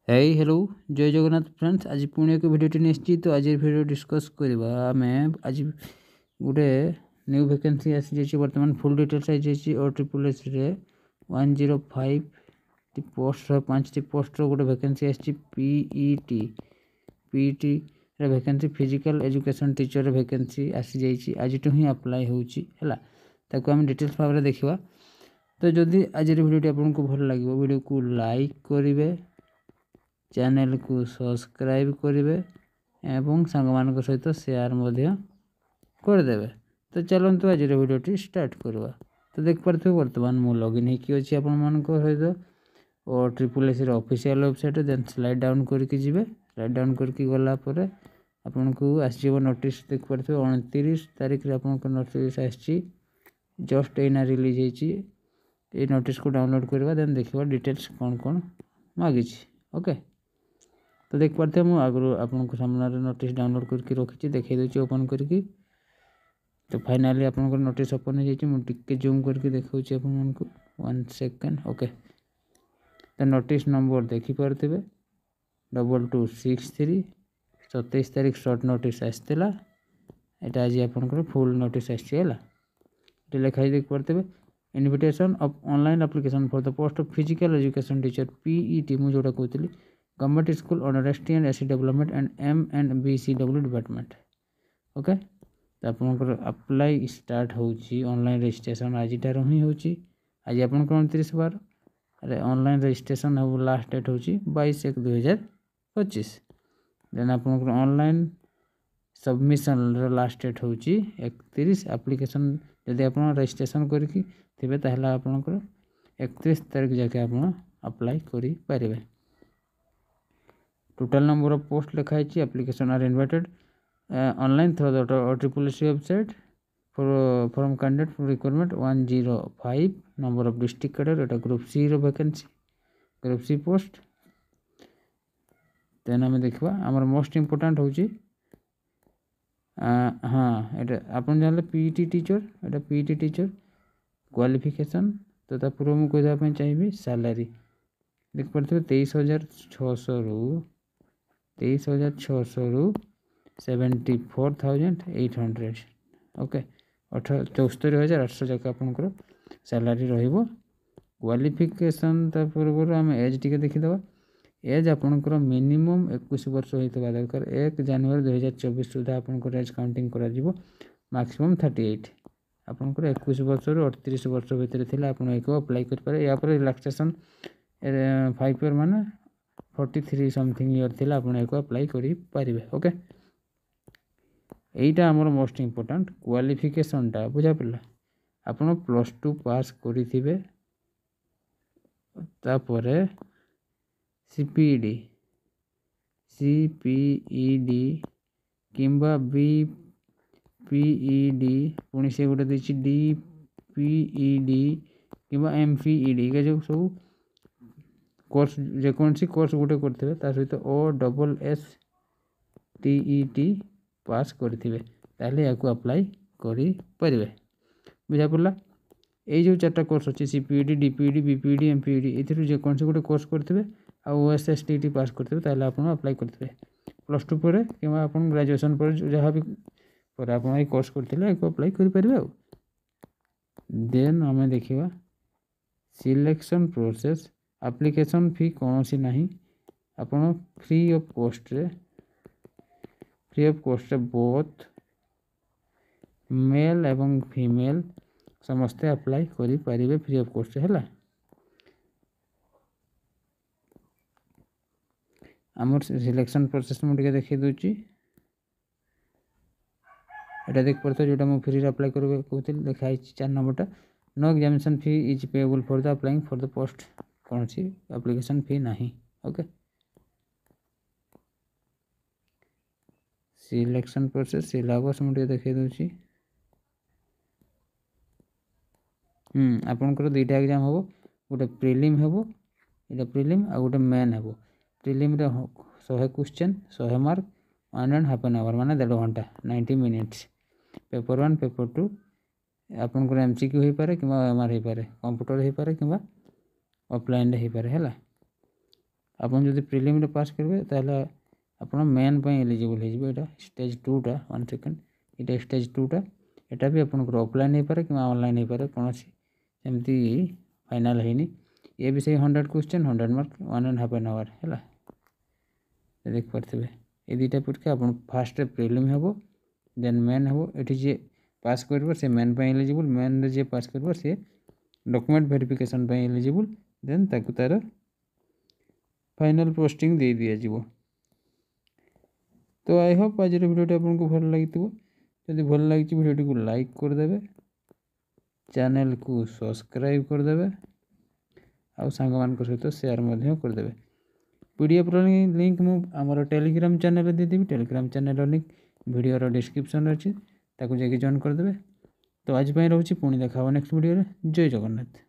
हेई hello जय Jagannath friends. आज पुणी एक भिडियो निश्चित। तो आज भिडियो डिस्कस करवा आम आज गोटे न्यू वैकेंसी आसी जाइए। बर्तमान फुल डिटेल्स आई जाइए। OTPS 105 पोस्ट 5टी पोस्ट गोटे वैकेंसी आसी। PET vacancy physical education teacher vacancy आसी जाइए। आज ही अप्लाई होगा आम डिटेल्स भाव में देखा। तो जदि आज भिडियो आपको भल लगे भिडियो को लाइक करेंगे, चैनल को सब्सक्राइब करेंगे एवं सांग मान सहित शेयर करदे। तो चलते आज भिडियो स्टार्ट करवा। तो देख पारे बर्तमान मु लॉगिन होगी अच्छी आपण सहित OTPS official website. Then slide down करके जी। स्लाइड डाउन करके गलापर आपन को आसो नोटिस देख पारे 29 तारीख रे आपन को नोटिस आसी जस्ट एना रिलीज होती। ये नोटिस को डाउनलोड करवा। देन देखा डिटेल्स कौन कौन मागी। ओके तो देख पारे मुझे आगु आपको सामने नोटिस डाउनलोड करके रखी देखी दूसरी ओपन करके। तो फाइनाली आपको नोटिस ओपन हो जाए। मुझे जूम करके देखा आपको 1 सेकेंड। ओके तो नोटिस नंबर देखिपे 2263 27 तारीख शॉर्ट नोटिस आसाला। यहाँ आज आप फुल नोटिस आसाला लिखाई देख पारे invitation of online application for the post of physical education teacher PET मुझे जोटा कहती गवर्नमेंट स्कूल ऑनरेस्टी and SC development and MNBCW department. Okay तो आपंकर अप्लाई स्टार्ट होची ऑनलाइन रजिस्ट्रेशन आज ही होची। आज आप 29/12 अरे ऑनलाइन रजिस्ट्रेशन हम लास्ट डेट होची 22/1/2025। देन आप ऑनलाइन सबमिशन लास्ट डेट होची 31। एप्लिकेशन जदि आप रजिस्ट्रेशन करके थे ताहले आपनकर 31 तारीख जाके आप अप्लाई करि पारिबे। टोटल नंबर ऑफ पोस्ट लिखाई। Application are invited online through the OTPS website from candidate for requirement 105। Number of district cadre एटा ग्रुप सी रो vacancy group C post. Then आम देखा आमर मोस्ट इम्पोर्टाट हूँ हाँ ये आप जानले पीईटी टीचर। एटा पीईटी टीचर क्वालिफिकेशन। तो पूर्व मुझे कहवाई चाहिए सैलरी देख पारे 23,600 रु 74,800। ओके 74,800 जाक आपंकर सैलरी रहिबो। क्वालिफिकेशन पूर्व आम एज टी देखीदे। एज आपंकर मिनिमम 21 वर्ष होता दरकार। 1 जनवरी 2024 सुधा आपंकर एज काउंटिंग करा मैक्सिमम 38। आपंकर 21 वर्ष रु 38 वर्ष भितर थे आप अप्लाई करें। या रिलैक्सेशन 5 ईयर मान 43 समथिंग ईयर थी आप अप्लाई करें। ओके यहीटा आमर मोस्ट इम्पोर्टाट क्वालिफिकेशनटा बुझा पड़ा। आप +2 पास करेंगे तापर CPED किंबा BPED पुणी से गोटे देती DPED किंबा MPED के जो सब कोर्स जेकोसी कोर्स गोटे करते सहित OSSTET पास करेंगे ताहले या अप्लाई करें। बुझा पड़ा ये जो 4टा कोर्स अच्छी CPED DPED BPED MPED जेकोसी गोटे कोर्स करेंगे आ OSSTET पास करते ताहले आप अप्लाई करेंगे। +2 पर कि आप ग्रेजुएशन पर जहाँ भी पर आप कोर्स करते अप्लाई करेंगे। देन आम देखा सिलेक्शन प्रोसेस। एप्लिकेशन फी कौन सी नहीं आप free of cost both male एवं फीमेल समस्ते अप्लाई करें फ्री ऑफ कॉस्ट है। आमर सिलेक्शन प्रोसेस मुझे देखी दूची। एटा देख पारे जोटा मुझे फ्री अप्लाई कर कहती लिखाई 4 नंबरटा no examination fee is payable for the applying for the post कौन सी एप्लिकेशन फी नहीं। ओके सिलेक्शन प्रोसेस सिलेबस मुझे देखी दूची। आपनकर 2टा एग्जाम हम गोटे प्रिलिम हम ये प्रिलिम आ गोटे मेन हम। प्रिलिम 100 क्वेश्चन 100 मार्क 1.5 आवर माने 1.5 घंटा 90 मिनिट्स। पेपर 1 पेपर 2 आपनकर MCQ हो पारे कि MR हो पारे कंप्यूटर हो पारे कि ऑफलाइन हो पारे है। ଆପଣ ଯଦି ପ୍ରିଲିମ୍ରେ ପାସ୍ କରିବେ ତାହେଲେ ଆପଣ ମେନ୍ ପାଇଁ ଏଲିଜିବଲ୍ ହେଇଯିବେ। ଏଇଟା ଷ୍ଟେଜ୍ 2ଟା, 1 ସେକେଣ୍ଡ, ଏଇଟା ଷ୍ଟେଜ୍ 2ଟା। ଏଇଟା ବି ଆପଣଙ୍କର ଅଫଲାଇନ୍ ହେଇପାରେ କିମ୍ବା ଅନଲାଇନ୍ ହେଇପାରେ, କୌଣସି ସେମିତି ଫାଇନାଲ୍ ହେଇନି। ये भी सही 100 क्वेश्चन 100 मार्क 1.5 आवर है। देखिए ये दुटा परीक्षा आप फास्ट प्रिलिम हम देन मेन हम ये जी पास कर से मेन पर एलिजिबल, मेन जे पास कर से डॉक्यूमेंट वेरिफिकेशन पर एलिजिबल, देन ताकू तार फाइनल पोस्टिंग दे दिया जीवो। तो आई होप आज वीडियो आपको भल लगी, जब भल लगी वीडियो को लाइक करदे, चैनल को सब्सक्राइब करदे, आउ सांग मान सहित शेयर करदे। पीडीएफ लिंक मु आमर टेलीग्राम चैनल देदेवी, Telegram channel link video description अच्छी, ताकू जाके जॉइन करदे। तो आज रोचे पुणी देखा नेक्स्ट वीडियो। जय जगन्नाथ।